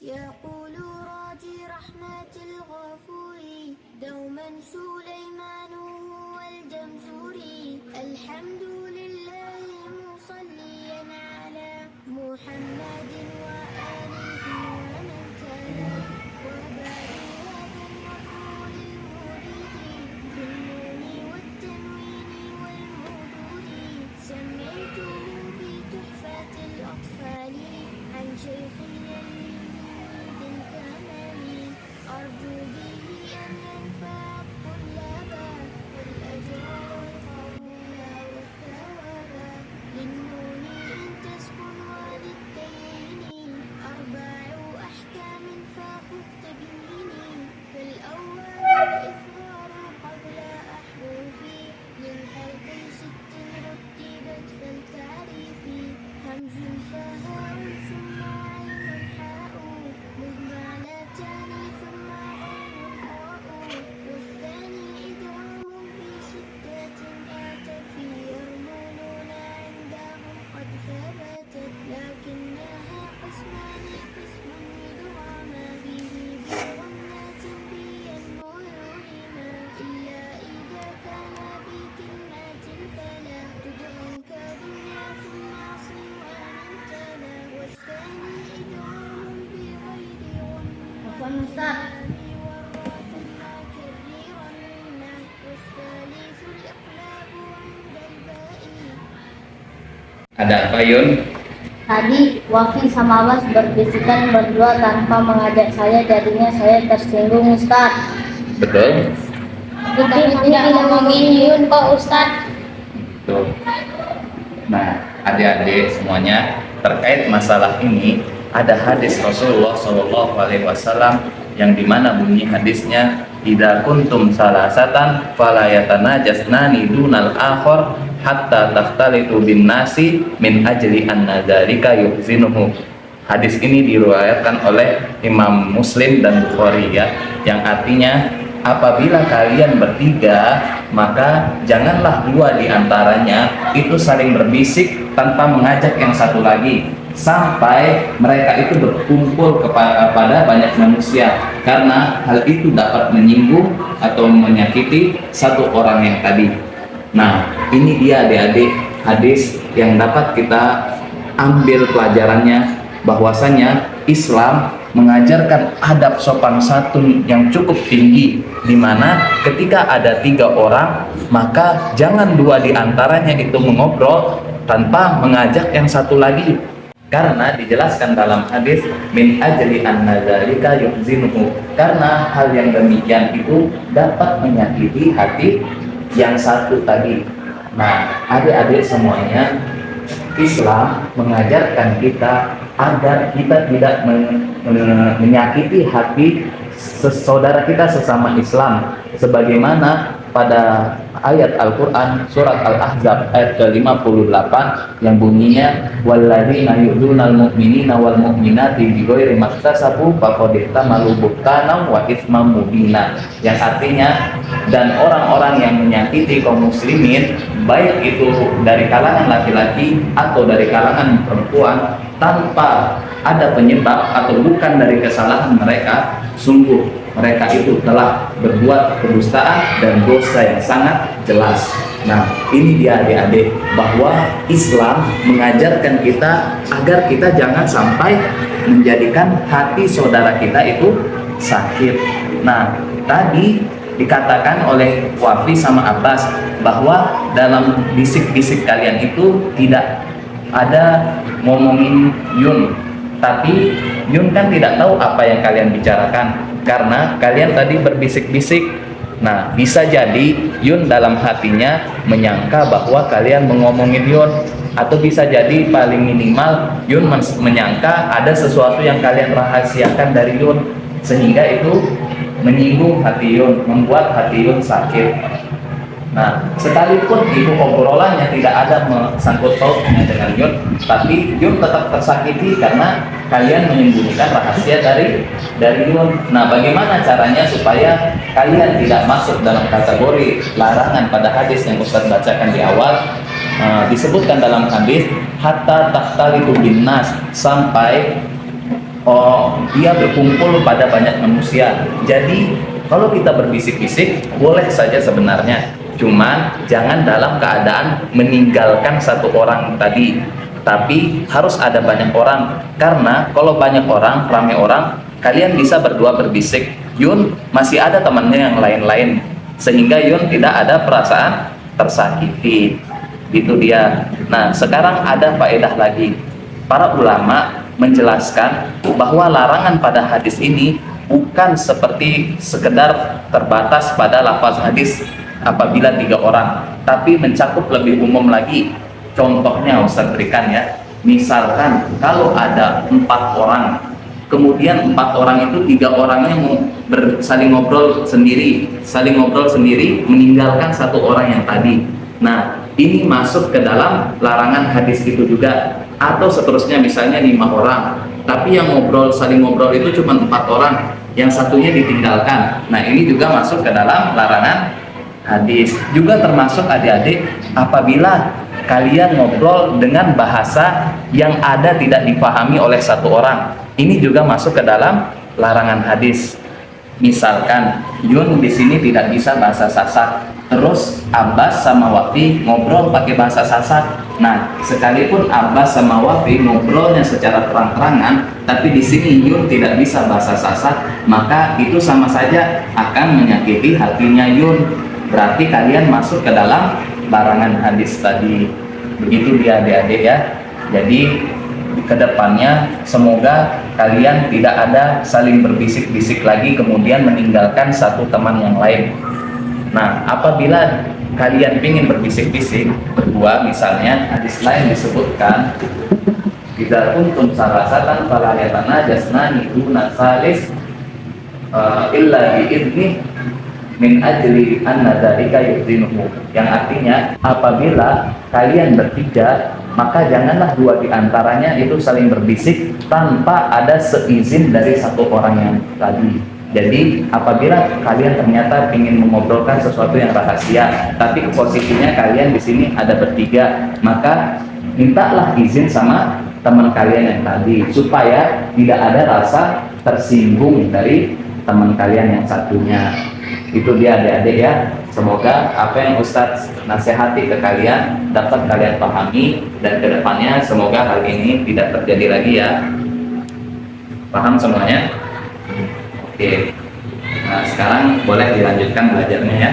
يقول راجي رحمة الغفور دوما سليمان والجمزوري الحمد لله مصليا على محمد وآله ومن تلا وبعد هذا النظم للمريد في النون والتنوين والمدود سميته بتحفة الأطفال عن شيخنا أرجو به أن ينفع الطلاب والأجر والقبول والثواب للنون إن تسكن وللتنوين أربع أحكام فخذ تبيني فالأول الإظهار قبل أحرفي للحلق ست رتبت فالتعريف همز فهاء ثم عين حاء مهملتان ثم غين حاء والثاني إدغام بستة آتت في يرمونون عندهم قد ثبتت لكنها قسمان قسم يدغم فيه بغنة بينمو العلما إلا إذا كان بكلمة فلا تدغم كدنيا ثم صوان تلا والثاني إدغام بغير غنة ثم كررن والثالث الإقلاب عند الباء. Ada apa, Yun? Tadi Wafi sama Abbas berbisikan berdua tanpa mengajak saya, jadinya saya tersinggung, Ustaz. Betul? Tapi tidak ngomongin Yun kok, Ustaz. Betul. Nah, adik-adik semuanya, terkait masalah ini ada hadis Rasulullah SAW yang dimana bunyi hadisnya idza kuntum salasatan fala yatanajasnani dunal akhar hatta taftalitu bin nasi min ajli anna dzalika yuhzinuhu. Hadis ini diriwayatkan oleh Imam Muslim dan Bukhari ya, yang artinya apabila kalian bertiga maka janganlah dua di antaranya itu saling berbisik tanpa mengajak yang satu lagi sampai mereka itu berkumpul kepada banyak manusia, karena hal itu dapat menyinggung atau menyakiti satu orang yang tadi. Nah, ini dia adik-adik hadis yang dapat kita ambil pelajarannya, bahwasanya Islam mengajarkan adab sopan santun yang cukup tinggi, di mana ketika ada 3 orang maka jangan 2 di antaranya itu mengobrol tanpa mengajak yang satu lagi, karena dijelaskan dalam hadis min ajli anna dzalika yuhzinuhu, karena hal yang demikian itu dapat menyakiti hati yang satu tadi. Nah, adik-adik semuanya, Islam mengajarkan kita agar kita tidak menyakiti hati saudara kita sesama Islam, sebagaimana pada ayat Al-Quran surat Al-Ahzab ayat ke-58 yang bunyinya walladzina yu'dzunal mu'minina wal mu'minati bighairi maktasabu faqad ihtamalu buhtanan wa itsman mubina, yang artinya dan orang-orang yang menyakiti kaum muslimin baik itu dari kalangan laki-laki atau dari kalangan perempuan tanpa ada penyebab atau bukan dari kesalahan mereka, sungguh mereka itu telah berbuat kedustaan dan dosa yang sangat jelas. Nah, ini dia adik-adik, bahwa Islam mengajarkan kita agar kita jangan sampai menjadikan hati saudara kita itu sakit. Nah, tadi dikatakan oleh Wafi sama Abbas bahwa dalam bisik-bisik kalian itu tidak ada ngomongin Yun, tapi Yun kan tidak tahu apa yang kalian bicarakan karena kalian tadi berbisik-bisik. Nah, bisa jadi Yun dalam hatinya menyangka bahwa kalian mengomongin Yun, atau bisa jadi paling minimal Yun menyangka ada sesuatu yang kalian rahasiakan dari Yun, sehingga itu menyinggung hati Yun, membuat hati Yun sakit. Nah, sekalipun itu obrolannya tidak ada sangkut pautnya dengan Yun, tapi Yun tetap tersakiti karena kalian menyembunyikan rahasia dari Yun. Nah, bagaimana caranya supaya kalian tidak masuk dalam kategori larangan pada hadis yang Ustaz bacakan di awal? Disebutkan dalam hadis hatta tahtalitu bin nas, sampai dia berkumpul pada banyak manusia. Jadi kalau kita berbisik-bisik boleh saja sebenarnya, cuman jangan dalam keadaan meninggalkan satu orang tadi, tapi harus ada banyak orang. Karena kalau banyak orang, ramai orang, kalian bisa berdua berbisik, Yun masih ada temannya yang lain-lain, sehingga Yun tidak ada perasaan tersakiti. Itu dia. Nah, sekarang ada faedah lagi. Para ulama menjelaskan bahwa larangan pada hadis ini bukan seperti sekedar terbatas pada lafaz hadis apabila 3 orang, tapi mencakup lebih umum lagi. Contohnya Ustaz berikan ya. Misalkan kalau ada 4 orang, kemudian 4 orang itu 3 orangnya saling ngobrol sendiri, meninggalkan 1 orang yang tadi. Nah, ini masuk ke dalam larangan hadis itu juga. Atau seterusnya, misalnya 5 orang, tapi yang saling ngobrol itu cuma 4 orang, yang satunya ditinggalkan. Nah, ini juga masuk ke dalam larangan hadis. Juga termasuk adik-adik apabila kalian ngobrol dengan bahasa yang ada tidak dipahami oleh 1 orang. Ini juga masuk ke dalam larangan hadis. Misalkan Yun di sini tidak bisa bahasa Sasak, terus Abbas sama Wafi ngobrol pakai bahasa Sasak. Nah, sekalipun Abbas sama Wafi ngobrolnya secara terang-terangan, tapi di sini Yun tidak bisa bahasa Sasak, maka itu sama saja akan menyakiti hatinya Yun. Berarti kalian masuk ke dalam larangan hadis tadi. Begitu dia adik-adik ya. Jadi kedepannya semoga kalian tidak ada saling berbisik-bisik lagi kemudian meninggalkan satu teman yang lain. Nah, apabila kalian ingin berbisik-bisik berdua, misalnya hadis lain disebutkan tidak kuntum sarasatan fala yatanajasnani duna salis illa biidni min ajli anna dzalika yuzinuhu, yang artinya apabila kalian bertiga maka janganlah 2 diantaranya itu saling berbisik tanpa ada seizin dari 1 orang yang tadi. Jadi apabila kalian ternyata ingin mengobrolkan sesuatu yang rahasia, tapi posisinya kalian di sini ada bertiga, maka mintalah izin sama teman kalian yang tadi supaya tidak ada rasa tersinggung dari teman kalian yang satunya. Itu dia adik-adik ya. Semoga apa yang Ustadz nasihati ke kalian dapat kalian pahami, dan kedepannya semoga hal ini tidak terjadi lagi ya. Paham semuanya? Oke. Nah, sekarang boleh dilanjutkan belajarnya ya.